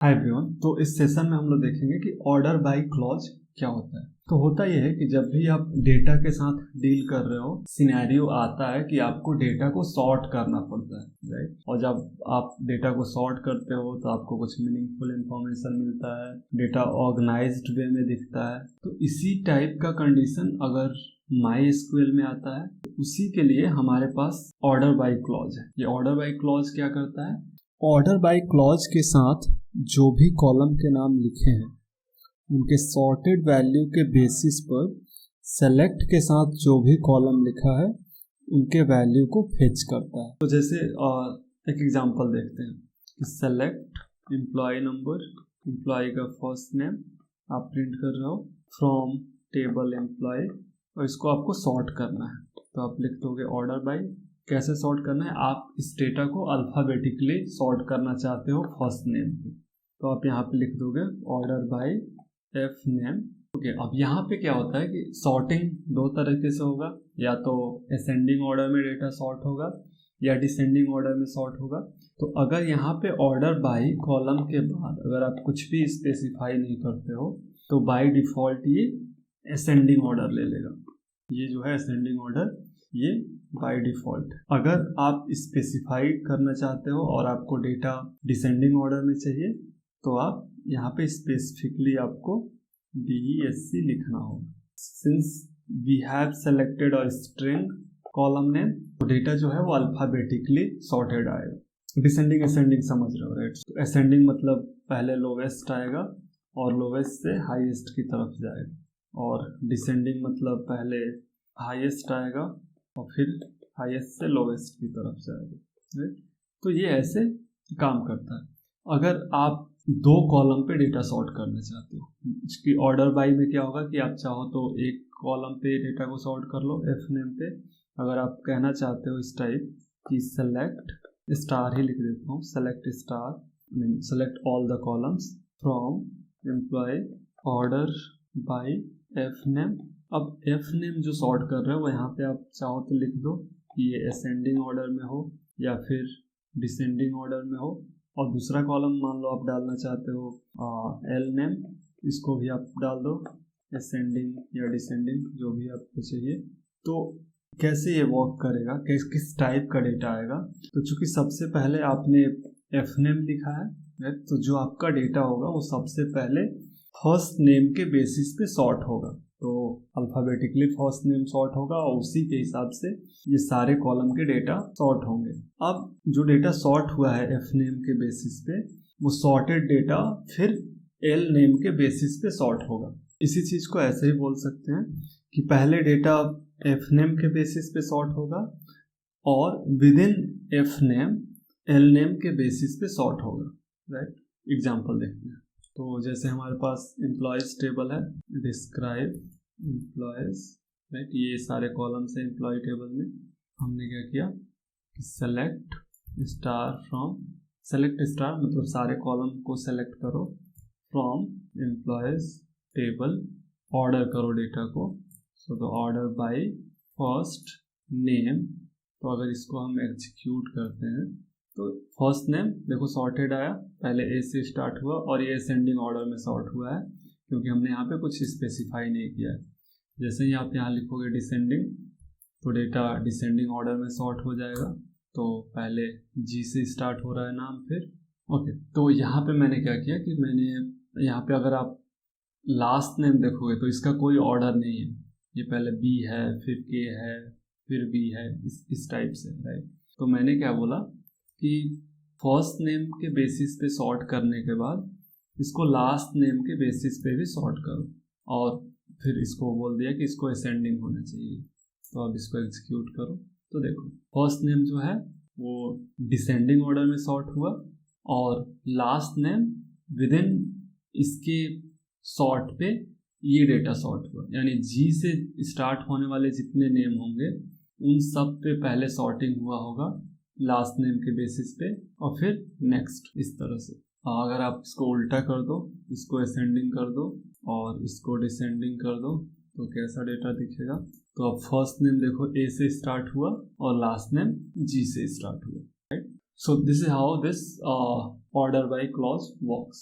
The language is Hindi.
Hi everyone. तो इस सेशन में हम लोग देखेंगे कि ऑर्डर बाय क्लॉज क्या होता है। तो होता यह है कि जब भी आप डेटा के साथ डील कर रहे हो, सिनेरियो आता है कि आपको डेटा को सॉर्ट करना पड़ता है, राइट। और जब आप डेटा को सॉर्ट करते हो तो आपको कुछ मीनिंगफुल इंफॉर्मेशन मिलता है, डेटा ऑर्गेनाइज्ड वे में दिखता है। तो इसी टाइप का कंडीशन अगर MySQL में आता है तो उसी के लिए हमारे पास ऑर्डर बाय क्लॉज है। ये ऑर्डर बाय क्लॉज क्या करता है? ऑर्डर बाय क्लॉज के साथ जो भी कॉलम के नाम लिखे हैं उनके सॉर्टेड वैल्यू के बेसिस पर सेलेक्ट के साथ जो भी कॉलम लिखा है उनके वैल्यू को फेच करता है। तो जैसे एक एग्जांपल देखते हैं कि सेलेक्ट एम्प्लॉय नंबर, एम्प्लॉय का फर्स्ट नेम आप प्रिंट कर रहे हो फ्रॉम टेबल एम्प्लॉय, और इसको आपको सॉर्ट करना है। तो आप लिख दोगे ऑर्डर बाय। कैसे सॉर्ट करना है? आप इस डेटा को अल्फ़ाबेटिकली सॉर्ट करना चाहते हो फर्स्ट नेम पे, तो आप यहाँ पे लिख दोगे order by F name. Okay, अब यहाँ पे क्या होता है कि सॉर्टिंग दो तरीके से होगा, या तो असेंडिंग ऑर्डर में डेटा सॉर्ट होगा या डिसेंडिंग ऑर्डर में सॉर्ट होगा। तो अगर यहाँ पे ऑर्डर बाय कॉलम के बाद अगर आप कुछ भी स्पेसिफाई नहीं करते हो तो बाय डिफ़ॉल्ट ये असेंडिंग ऑर्डर ले लेगा। ये जो है असेंडिंग ऑर्डर, ये बाय डिफ़ॉल्ट। अगर आप स्पेसिफाई करना चाहते हो और आपको डेटा डिसेंडिंग ऑर्डर में चाहिए तो आप यहाँ पे स्पेसिफिकली आपको DESC लिखना होगा। Since we have selected a string column name, तो डेटा जो है वो अल्फ़ाबेटिकली सॉर्टेड आएगा। डिसेंडिंग असेंडिंग समझ रहे हो, राइट। तो असेंडिंग मतलब पहले लोवेस्ट आएगा और लोवेस्ट से हाईएस्ट की तरफ जाएगा, और डिसेंडिंग मतलब पहले हाईएस्ट आएगा और फिर हाईएस्ट से लोवेस्ट की तरफ जाएगा, राइट। तो ये ऐसे काम करता है। अगर आप दो कॉलम पे डेटा सॉर्ट करना चाहते हो, इसकी ऑर्डर बाय में क्या होगा कि आप चाहो तो एक कॉलम पे डेटा को सॉर्ट कर लो एफ नेम पे। अगर आप कहना चाहते हो इस टाइप कि सेलेक्ट स्टार ही लिख देता हूँ, select star mean select all the columns from employ order by F name. अब एफ नेम जो सॉर्ट कर रहे हो वो यहाँ पे आप चाहो तो लिख दो कि ये असेंडिंग ऑर्डर में हो या फिर डिसेंडिंग ऑर्डर में हो, और दूसरा कॉलम मान लो आप डालना चाहते हो एल नेम, इसको भी आप डाल दो असेंडिंग या डिसेंडिंग जो भी आपको चाहिए। तो कैसे ये वर्क करेगा, किस टाइप का डेटा आएगा? तो चूंकि सबसे पहले आपने एफ नेम लिखा है, तो जो आपका डेटा होगा वो सबसे पहले फर्स्ट नेम के बेसिस पे सॉर्ट होगा। तो अल्फ़ाबेटिकली फर्स्ट नेम सॉर्ट होगा और उसी के हिसाब से ये सारे कॉलम के डेटा सॉर्ट होंगे। अब जो डेटा सॉर्ट हुआ है एफ नेम के बेसिस पे, वो सॉर्टेड डेटा फिर एल नेम के बेसिस पे सॉर्ट होगा। इसी चीज़ को ऐसे ही बोल सकते हैं कि पहले डेटा एफ नेम के बेसिस पे सॉर्ट होगा और with in F name L name के बेसिस पे सॉर्ट होगा, राइट। एग्जाम्पल देखते हैं। तो जैसे हमारे पास एम्प्लॉयज़ टेबल है, डिस्क्राइब एम्प्लॉयज़, राइट। ये सारे कॉलम्स हैं एम्प्लॉय टेबल में। हमने क्या किया कि select star from, select star मतलब सारे कॉलम को सेलेक्ट करो फ्रॉम एम्प्लॉयज़ टेबल, ऑर्डर करो डेटा को। सो तो ऑर्डर बाय फर्स्ट नेम। तो अगर इसको हम एग्जीक्यूट करते हैं तो फर्स्ट नेम देखो सॉर्टेड आया, पहले ए से स्टार्ट हुआ और ये असेंडिंग ऑर्डर में सॉर्ट हुआ है क्योंकि हमने यहाँ पे कुछ स्पेसिफाई नहीं किया है। जैसे ही आप यहाँ लिखोगे डिसेंडिंग तो डेटा डिसेंडिंग ऑर्डर में सॉर्ट हो जाएगा। तो पहले जी से स्टार्ट हो रहा है नाम, फिर ओके। तो यहाँ पे मैंने क्या किया कि मैंने यहाँ पे अगर आप लास्ट नेम देखोगे तो इसका कोई ऑर्डर नहीं है, ये पहले बी है फिर के है फिर बी है, इस टाइप से, राइट। तो मैंने क्या बोला कि फर्स्ट नेम के बेसिस पे सॉर्ट करने के बाद इसको लास्ट नेम के बेसिस पे भी सॉर्ट करो, और फिर इसको बोल दिया कि इसको असेंडिंग होना चाहिए। तो अब इसको एग्जीक्यूट करो तो देखो फर्स्ट नेम जो है वो डिसेंडिंग ऑर्डर में सॉर्ट हुआ और लास्ट नेम विद इन इसके सॉर्ट पे ये डेटा सॉर्ट हुआ, यानी जी से स्टार्ट होने वाले जितने नेम होंगे उन सब पे पहले सॉर्टिंग हुआ होगा लास्ट नेम के बेसिस पे, और फिर नेक्स्ट इस तरह से। अगर आप इसको उल्टा कर दो, इसको असेंडिंग कर दो और इसको डिसेंडिंग कर दो तो कैसा डेटा दिखेगा? तो अब फर्स्ट नेम देखो ए से स्टार्ट हुआ और लास्ट नेम जी से स्टार्ट हुआ, right. So this is how this order by clause works.